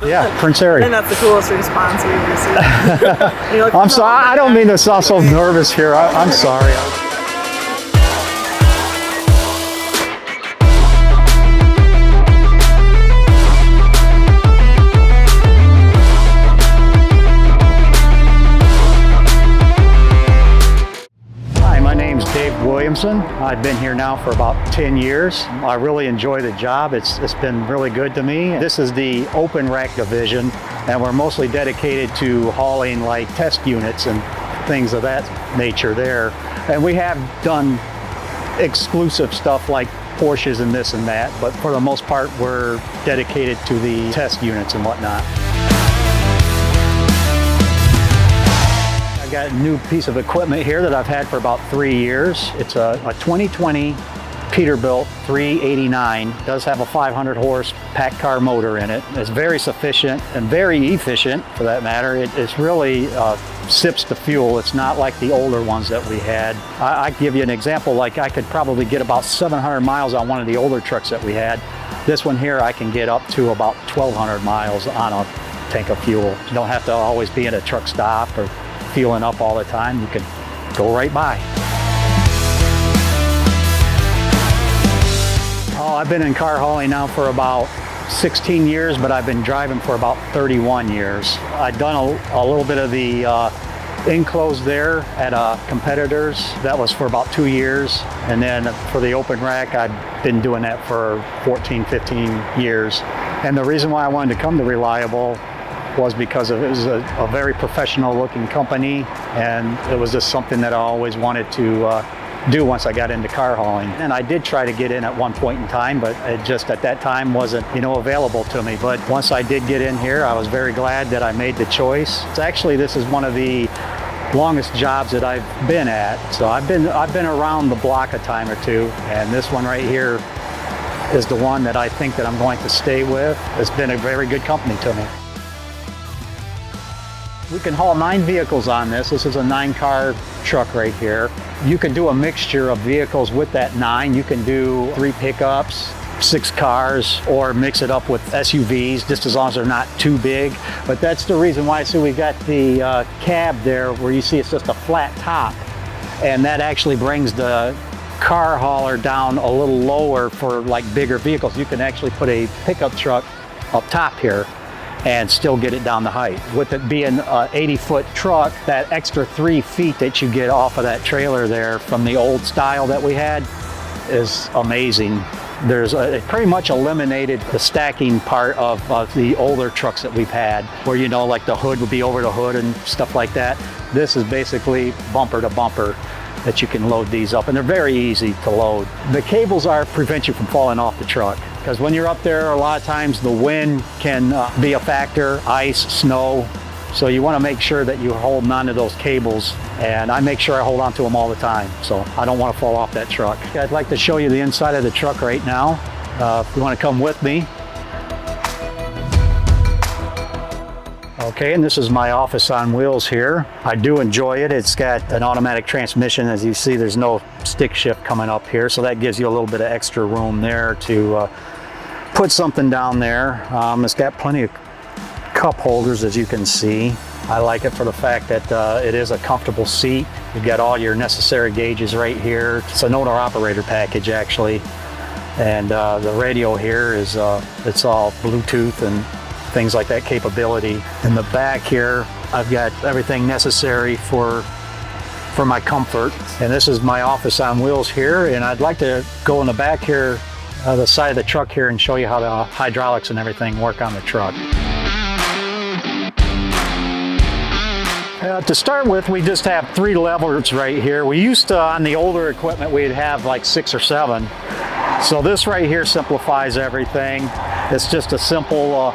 Yeah, Prince Harry. And that's the coolest response we've received. You're like, I'm "No, sorry, I don't mean to sound so nervous here. I'm sorry. I've been here now for about 10 years. I really enjoy the job. It's been really good to me. This is the open rack division, and we're mostly dedicated to hauling like test units and things of that nature there. And we have done exclusive stuff like Porsches and this and that, but for the most part, we're dedicated to the test units and whatnot. I got a new piece of equipment here that I've had for about 3 years. It's a 2020 Peterbilt 389. It does have a 500 horse pack car motor in it. It's very sufficient and very efficient for that matter. It's really sips the fuel. It's not like the older ones that we had. I give you an example, like I could probably get about 700 miles on one of the older trucks that we had. This one here I can get up to about 1,200 miles on a tank of fuel. You don't have to always be in a truck stop or fueling up all the time. You can go right by. Oh, I've been in car hauling now for about 16 years, but I've been driving for about 31 years. I've done a little bit of the enclosed there at competitors. That was for about 2 years. And then for the open rack, I've been doing that for 14, 15 years. And the reason why I wanted to come to Reliable was because it was a very professional looking company, and it was just something that I always wanted to do once I got into car hauling. And I did try to get in at one point in time, but it just at that time wasn't, available to me. But once I did get in here, I was very glad that I made the choice. This is one of the longest jobs that I've been at. So I've been around the block a time or two, and this one right here is the one that I think that I'm going to stay with. It's been a very good company to me. We can haul 9 vehicles on this. This is a 9-car truck right here. You can do a mixture of vehicles with that 9. You can do 3 pickups, 6 cars, or mix it up with SUVs, just as long as they're not too big. But that's the reason why. So we got the cab there where you see it's just a flat top. And that actually brings the car hauler down a little lower for like bigger vehicles. You can actually put a pickup truck up top here and still get it down the height. With it being an 80-foot truck, that extra 3 feet that you get off of that trailer there from the old style that we had is amazing. It pretty much eliminated the stacking part of the older trucks that we've had, where like the hood would be over the hood and stuff like that. This is basically bumper to bumper that you can load these up, and they're very easy to load. The cables prevent you from falling off the truck, because when you're up there, a lot of times the wind can be a factor, ice, snow. So you want to make sure that you're holding on to those cables, and I make sure I hold on to them all the time, so I don't want to fall off that truck. I'd like to show you the inside of the truck right now, if you want to come with me. Okay, and this is my office on wheels here. I do enjoy it. It's got an automatic transmission. As you see, there's no stick shift coming up here, so that gives you a little bit of extra room there to put something down there. It's got plenty of cup holders, as you can see. I like it for the fact that it is a comfortable seat. You've got all your necessary gauges right here. It's an owner-operator package, actually. And the radio here is it's all Bluetooth and things like that capability. In the back here, I've got everything necessary for my comfort. And this is my office on wheels here. And I'd like to go in the back here, the side of the truck here, and show you how the hydraulics and everything work on the truck. To start with, we just have 3 levers right here. We used to, on the older equipment, we'd have like 6 or 7. So this right here simplifies everything. It's just a simple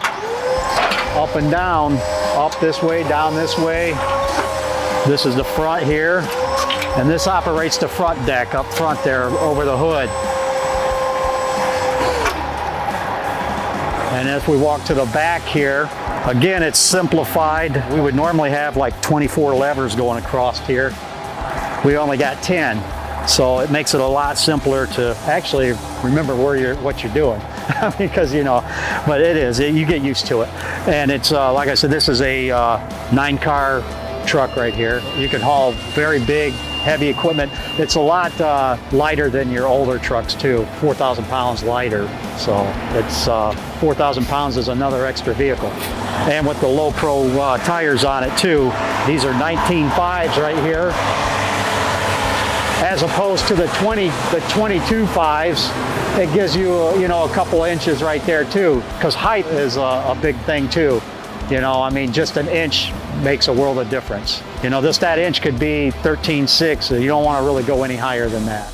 up and down, up this way, down this way. This is the front here, and this operates the front deck up front there over the hood. And if we walk to the back here, again, it's simplified. We would normally have like 24 levers going across here. We only got 10. So it makes it a lot simpler to actually remember what you're doing. because but it is. You get used to it, and it's like I said, this is a 9-car truck right here. You can haul very big, heavy equipment. It's a lot lighter than your older trucks too. 4,000 pounds lighter. So it's 4,000 pounds is another extra vehicle. And with the low pro tires on it too. These are 19.5s right here, as opposed to the 22.5s. It gives you a couple of inches right there too, because height is a big thing too. I mean, just an inch makes a world of difference. That inch could be 13.6, so you don't want to really go any higher than that.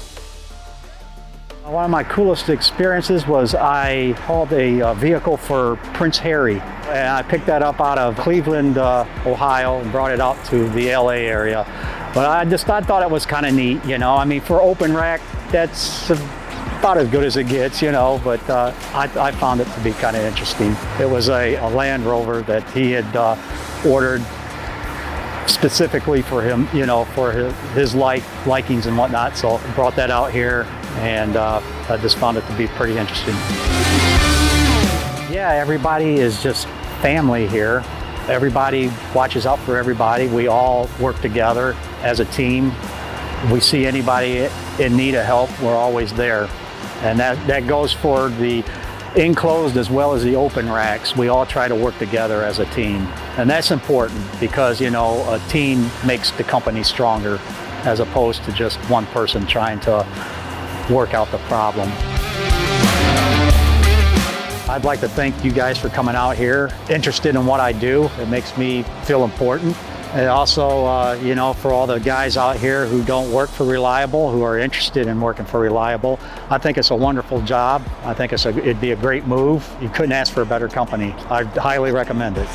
One of my coolest experiences was I hauled a vehicle for Prince Harry. And I picked that up out of Cleveland, Ohio, and brought it out to the LA area. But I thought it was kind of neat, I mean, for open rack, that's about as good as it gets, but I found it to be kind of interesting. It was a Land Rover that he had ordered specifically for him, for his likings and whatnot. So I brought that out here, and I just found it to be pretty interesting. Yeah, everybody is just family here. Everybody watches out for everybody. We all work together as a team. We see anybody in need of help, we're always there. And that goes for the enclosed as well as the open racks. We all try to work together as a team. And that's important because, a team makes the company stronger as opposed to just one person trying to work out the problem. I'd like to thank you guys for coming out here, interested in what I do. It makes me feel important. And also, for all the guys out here who don't work for Reliable, who are interested in working for Reliable, I think it's a wonderful job. I think it'd be a great move. You couldn't ask for a better company. I highly recommend it.